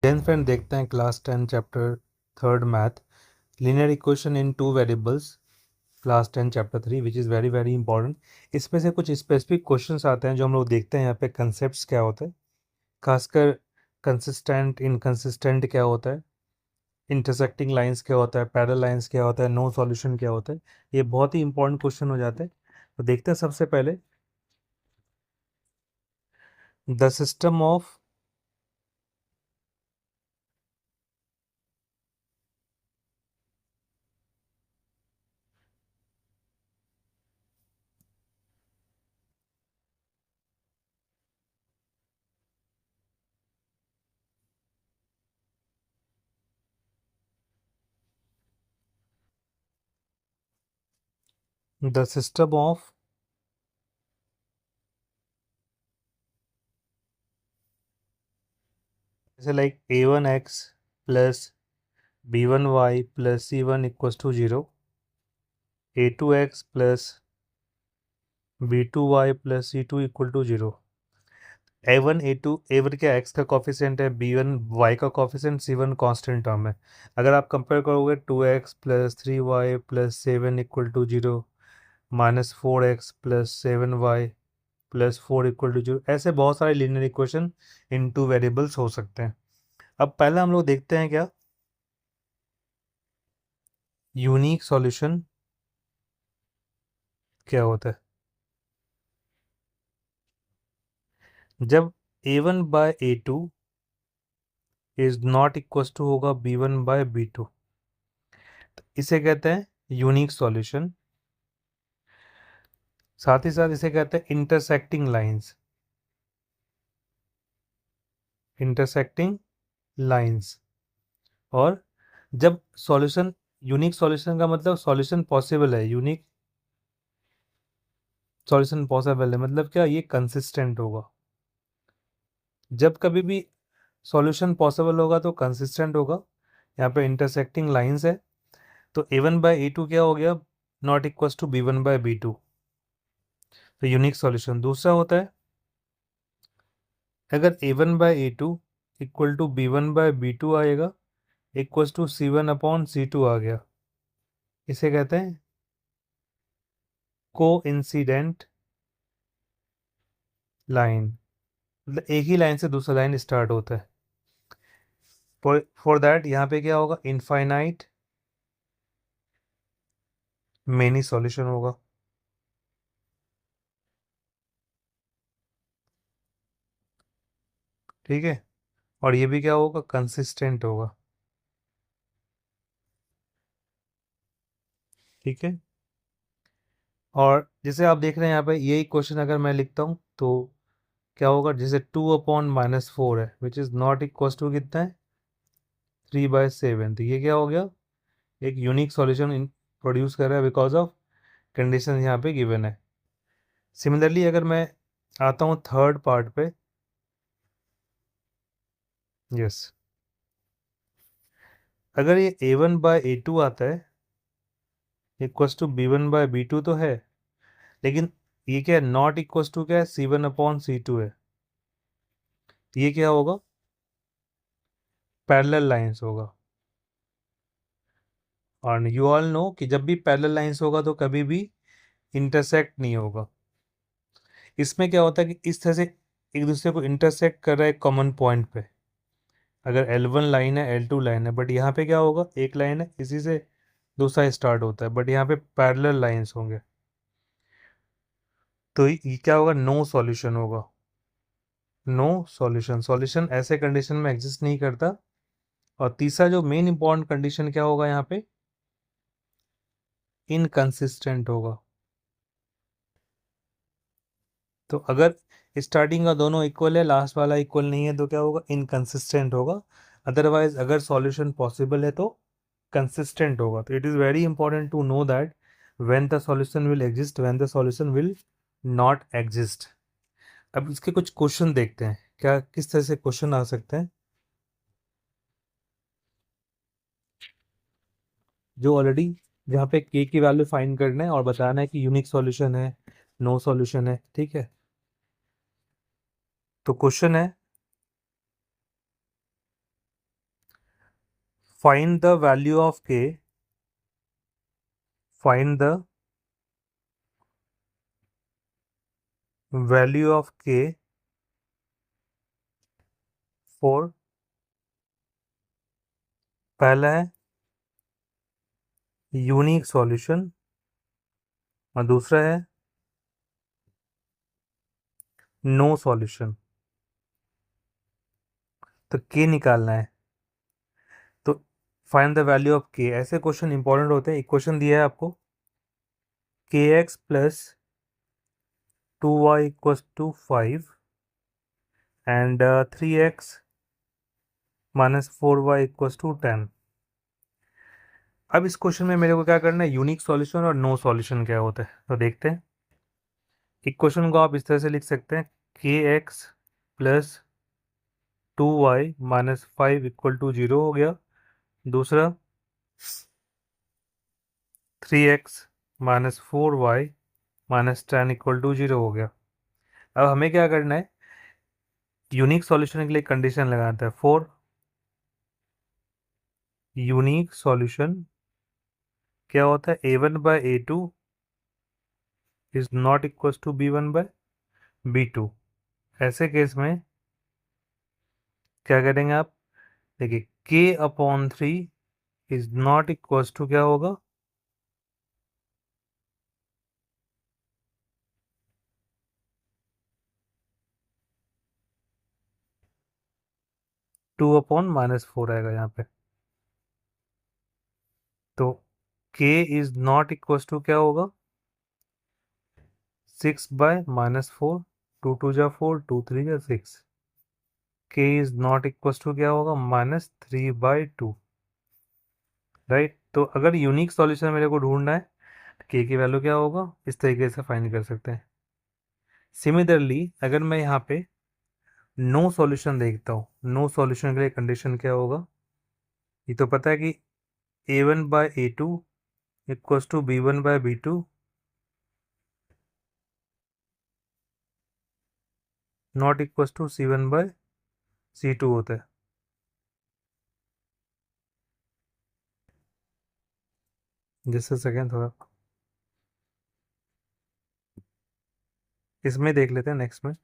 Tenth friend देखते हैं class 10 chapter 3 math linear equation in two variables class 10 chapter 3 which is very very important. इसमें से कुछ specific questions आते हैं जो हम लोग देखते हैं यहाँ पे कंसेप्ट्स क्या होता है, खासकर कंसिस्टेंट इनकंसिस्टेंट क्या होता है, इंटरसेक्टिंग लाइंस क्या होता है, पैरेलल लाइंस क्या होता है, नो सॉल्यूशन क्या होता है। ये बहुत ही इंपॉर्टेंट क्वेश्चन हो जाते हैं। तो देखते हैं सबसे पहले the system of the system of जैसे like a1x plus b1y plus c1 equals to 0, a2x plus b2y plus c2 equal to 0। a1 क्या x का कॉफिशेंट है, b1 y का कॉफिशेंट, c1 कांस्टेंट टर्म है। अगर आप कंपेयर करोगे 2x plus 3y plus 7 equal to 0 minus 4x plus 7y plus 4 equal to 0, ऐसे बहुत सारे linear equation in two variables हो सकते हैं। अब पहला हम लोग देखते हैं क्या यूनिक सॉल्यूशन क्या होता है। जब a1 by a2 is not equal to होगा b1 बाय b2, इसे कहते हैं यूनिक सॉल्यूशन। साथ ही साथ इसे कहते हैं इंटरसेक्टिंग लाइंस, इंटरसेक्टिंग लाइंस। और जब सॉल्यूशन यूनिक सॉल्यूशन का मतलब सॉल्यूशन पॉसिबल है, यूनिक सॉल्यूशन पॉसिबल है मतलब क्या, ये कंसिस्टेंट होगा। जब कभी भी सॉल्यूशन पॉसिबल होगा तो कंसिस्टेंट होगा। यहाँ पे इंटरसेक्टिंग लाइंस है, तो a1 बाय a2 क्या हो गया, not equal to b1 by b2, तो यूनिक सॉल्यूशन। दूसरा होता है अगर a1 by a2 equal to b1 by b2 आएगा equal to c1 upon c2 आ गया, इसे कहते हैं को इंसिडेंट लाइन। मतलब एक ही लाइन से दूसरा लाइन स्टार्ट होता है। फॉर दैट यहाँ पे क्या होगा, इनफाइनाइट मेनी सॉल्यूशन होगा। ठीक है, और ये भी क्या होगा, कंसिस्टेंट होगा। ठीक है, और जैसे आप देख रहे हैं यहाँ पे यही क्वेश्चन अगर मैं लिखता हूँ तो क्या होगा, जैसे 2 अपॉन माइनस 4 है which is not equal to कितना है 3/7, तो ये क्या हो गया, एक यूनिक सॉल्यूशन प्रोड्यूस कर रहा है बिकॉज ऑफ कंडीशन यहाँ पे गिवन है। सिमिलरली अगर मैं आता हूँ थर्ड पार्ट पे, यस, अगर ये a1 बाय a2 आता है equals to b1 by b2 तो है, लेकिन ये क्या है, नॉट इक्वल्स टू क्या है, c1 अपॉन c2 है, ये क्या होगा, पैरेलल लाइंस होगा। और यू ऑल नो कि जब भी पैरेलल लाइंस होगा तो कभी भी इंटरसेक्ट नहीं होगा। इसमें क्या होता है कि इस तरह से एक दूसरे को इंटरसेक्ट कर रहा है कॉमन पॉइंट पे। अगर L1 लाइन है L2 लाइन है, बट यहाँ पे क्या होगा, एक लाइन है इसी से दूसरा स्टार्ट होता है, बट यहाँ पे पैरेलल लाइंस होंगे, तो ये क्या होगा, नो सॉल्यूशन होगा। नो सॉल्यूशन, सॉल्यूशन ऐसे कंडीशन में एग्जिस्ट नहीं करता। और तीसरा जो मेन इंपॉर्टेंट कंडीशन क्या होगा यहाँ पे, इनकंसिस्टेंट होगा। तो अगर स्टार्टिंग का दोनों इक्वल है, लास्ट वाला इक्वल नहीं है, तो क्या होगा, इनकंसिस्टेंट होगा। अदरवाइज अगर सॉल्यूशन पॉसिबल है तो कंसिस्टेंट होगा। तो it is very important to know that when the solution will exist, when the solution will not exist. अब इसके कुछ क्वेश्चन देखते हैं, क्या किस तरह से क्वेश्चन आ सकते हैं, जो ऑलरेडी जहाँ पे के की वैल्यू फाइंड करना है और बताना है कि यूनिक सॉल्यूशन है, नो सॉल्यूशन है। ठीक है, तो क्वेश्चन है फाइंड द वैल्यू ऑफ के, फाइंड द वैल्यू ऑफ के फॉर, पहला है यूनिक सॉल्यूशन और दूसरा है नो सॉल्यूशन। तो के निकालना है, तो फाइंड द वैल्यू ऑफ के। ऐसे क्वेश्चन इंपॉर्टेंट होते हैं। एक क्वेश्चन दिया है आपको, के X plus 2y equals to 5 and 3x minus 4y equals to 10। अब इस क्वेश्चन में मेरे को क्या करना है, यूनिक सॉल्यूशन और नो सॉल्यूशन क्या होता है तो देखते हैं। एक क्वेश्चन को आप इस तरह से लिख सकते हैं, के X plus 2y minus 5 equal to 0 हो गया। दूसरा 3x minus 4y minus 10 equal to 0 हो गया। अब हमें क्या करना है, यूनिक सॉल्यूशन के लिए कंडीशन लगाता है, फॉर यूनिक सॉल्यूशन क्या होता है, a1 by a2 is not equal to b1 by b2। ऐसे केस में क्या करेंगे आप, देखिए k upon 3 is not equal to क्या होगा, 2 अपॉन माइनस 4 आएगा यहाँ पे। तो k is not equal to क्या होगा, 6 बाय माइनस 4, 2 2 जा 4, 2 3 जा 6। k is not equal to क्या होगा, माइनस 3 बाय 2, राइट। तो अगर यूनिक सॉल्यूशन मेरे को ढूंढना है, k की वैल्यू क्या होगा, इस तरीके से फाइंड कर सकते हैं। सिमिलरली अगर मैं यहाँ पे नो सॉल्यूशन देखता हूँ, नो सॉल्यूशन के लिए कंडीशन क्या होगा, ये तो पता है कि a1 by a2 equals to b1 by b2 not equals to c1 by c2 होता है। जैसे सेकेंड थोड़ा इसमें देख लेते हैं नेक्स्ट में।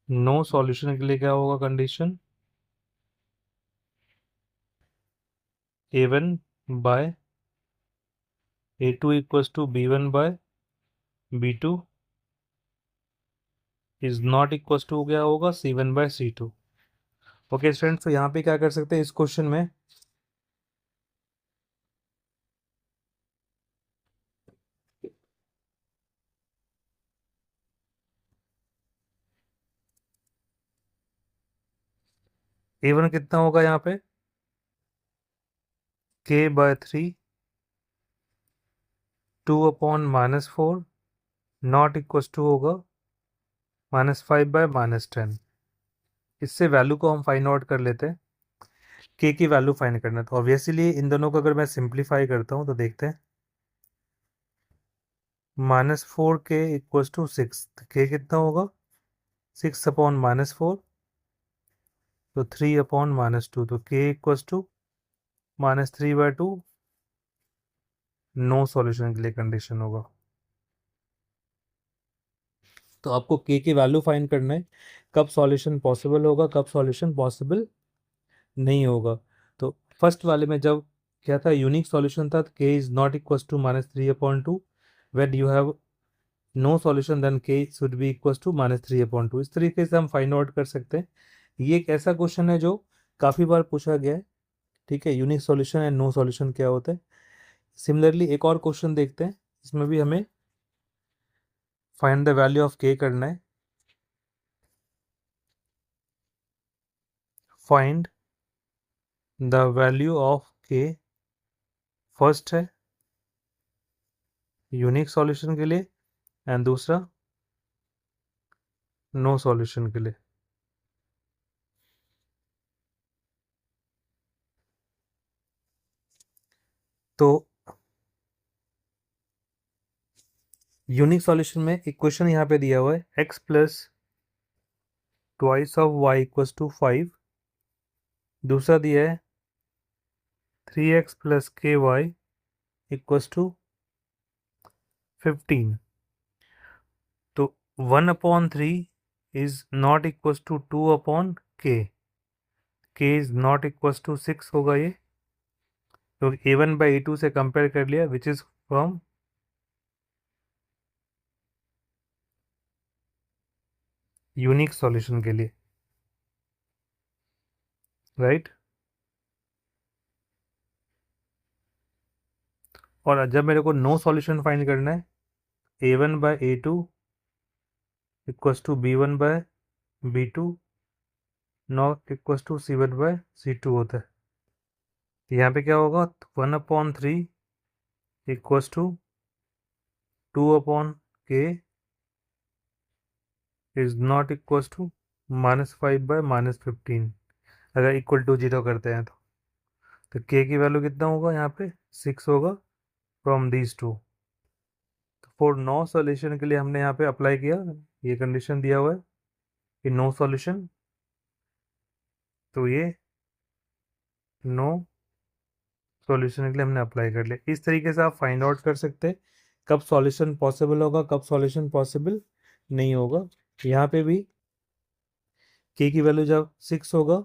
नो सॉल्यूशन के लिए क्या होगा condition, a1 by a2 equals to b1 by b2 is not equals to क्या होगा, c1 by c2। Okay students, तो यहाँ पे क्या कर सकते हैं इस क्वेश्चन में, a1 कितना होगा यहाँ पे, k by 3 2 upon minus 4 not equals to होगा माइनस 5 बाय माइनस 10। इससे वैल्यू को हम फाइंड आउट कर लेते हैं, k की वैल्यू फाइंड करना। तो ऑब्वियसली इन दोनों को अगर मैं सिंप्लीफाई करता हूँ तो देखते हैं, minus 4k equals to 6, k कितना होगा, 6 अपॉन माइनस 4 तो 3 अपॉन माइनस 2, तो k equals to minus 3 by 2। No solution के लिए कंडीशन होगा। तो आपको k की वैल्यू फाइंड करना है, कब सॉल्यूशन पॉसिबल होगा, कब सॉल्यूशन पॉसिबल नहीं होगा। तो फर्स्ट वाले में जब क्या था, यूनिक सॉल्यूशन था, k is not equal to minus 3 upon 2। When you have no solution then k should be equal to minus 3 upon 2। इस तरीके से हम फाइंड आउट कर सकते हैं। ये एक ऐसा क्वेश्चन है जो काफ़ी बार पूछा गया है, ठीक है, unique solution and no solution क्या होता है। सिमिलरली एक और क्वेश्चन देखते हैं, इसमें भी हमें find the value of k करना है। Find the value of k first है यूनिक सॉल्यूशन के लिए एंड दूसरा नो सॉल्यूशन के लिए। तो यूनिक सॉल्यूशन में एक क्वेश्चन यहाँ पे दिया हुआ है, x plus twice of Y equals to 5। दूसरा दिया है 3x प्लस के वाई इक्वल्स टू 15। तो 1/3 is not equals to 2/k। k is not equals to 6 होगा ये, तो a1/a2 से कंपेयर कर लिया, which is from unique solution के लिए, राइट। और जब मेरे को नो सॉल्यूशन फाइंड करना है, a1/a2 equals to b1/b2 not equals to c1/c2 होता है। तो यहाँ पे क्या होगा, 1/3 equals to 2/k is not equals to -5/-15, अगर इक्वल टू 0 करते हैं तो k की वैल्यू कितना होगा, यहाँ पे 6 होगा फ्रॉम दीज टू। तो फॉर नो सॉल्यूशन के लिए हमने यहाँ पे अप्लाई किया, ये कंडीशन दिया हुआ है कि नो सॉल्यूशन, तो ये नो सॉल्यूशन के लिए हमने अप्लाई कर लिया। इस तरीके से आप फाइंड आउट कर सकते हैं कब सॉल्यूशन पॉसिबल होगा, कब सॉल्यूशन पॉसिबल नहीं होगा। यहाँ पे भी k की वैल्यू जब 6 होगा,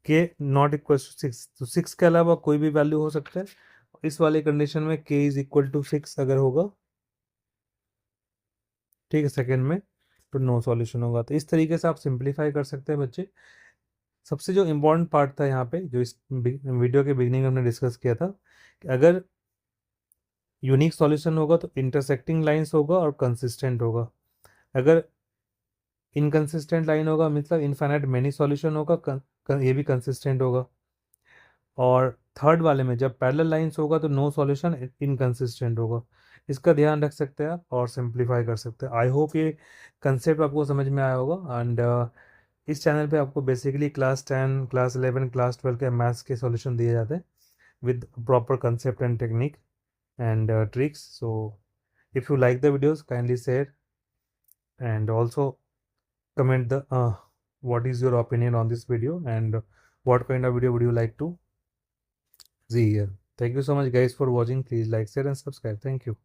k नॉट इक्वल टू 6, तो 6 के अलावा कोई भी वैल्यू हो सकता है। इस वाले कंडीशन में k इज इक्वल टू 6 अगर होगा, ठीक है, सेकेंड में, तो नो सॉल्यूशन होगा। तो इस तरीके से आप सिंप्लीफाई कर सकते हैं बच्चे। सबसे जो इम्पोर्टेंट पार्ट था यहाँ पे, जो इस वीडियो के बिगनिंग में हमने डिस्कस किया था, कि अगर यूनिक सॉल्यूशन होगा तो इंटरसेक्टिंग लाइंस होगा और कंसिस्टेंट होगा। अगर इनकंसिस्टेंट लाइन होगा मतलब इनफाइनाइट मेनी सॉल्यूशन होगा, ये भी कंसिस्टेंट होगा। और थर्ड वाले में जब पैरेलल लाइंस होगा तो नो सॉल्यूशन, इनकंसिस्टेंट होगा। इसका ध्यान रख सकते हैं आप और सिंप्लीफाई कर सकते हैं। आई होप ये कंसेप्ट आपको समझ में आया होगा। एंड इस चैनल पे आपको बेसिकली क्लास 10, क्लास 11, क्लास 12 के मैथ्स के सॉल्यूशन दिए जाते हैं with proper concept and technique and tricks. So if you like the videos, kindly share and also comment the what is your opinion on this video and what kind of video would you like to see here. Thank you so much guys for watching. Please like, share and subscribe. Thank you.